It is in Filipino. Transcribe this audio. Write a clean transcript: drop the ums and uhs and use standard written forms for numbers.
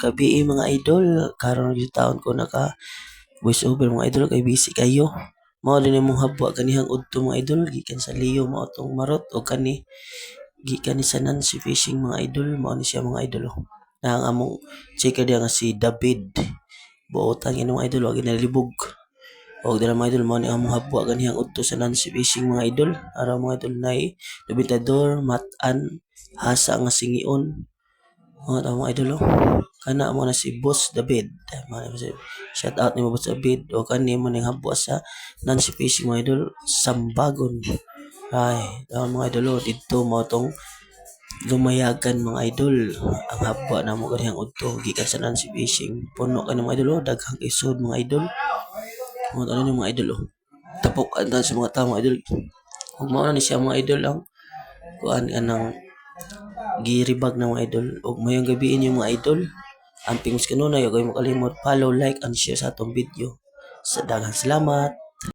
gabi mga idol. Karon yung taon ko naka voice over mga idol kay busy kayo. Mao din imong habwa kanihang udto mga idol gikan sa Leo mao tong marot o kani gikan ni sa Nancy Fishing mga idol mao ni siya mga idol. Na ang among checker diya nga si David. Buotang ini mga idol wag ginalibog. Og dala mga idol mao ni among habwa kanihang udto sa Nancy Fishing mga idol. Araw mga idol nay Dobitador, Matan, Hasa nga Singion. Mga idol oh. Kana mo na si Boss David. Shout out ni Boss David o kani mo ning habwa sa Nancy Fishing mga idol Sambagon. Ay, mga idol oh, dito mo tong lumayagan mga idol. Ang habwa na mo kaniyang udto gikan sa Nancy Fishing. Puno ka ng mga idol oh, daghang isod mga idol. Ano yung mga idol oh. Tapok andan sa mga tao mga idol. Ug mao na ni siya mga idol ang kuan anang giribag na mga idol ug mayong gabiin yung mga idol amping kanunay ug mo kalimot follow like and share sa atong video sa daghang salamat.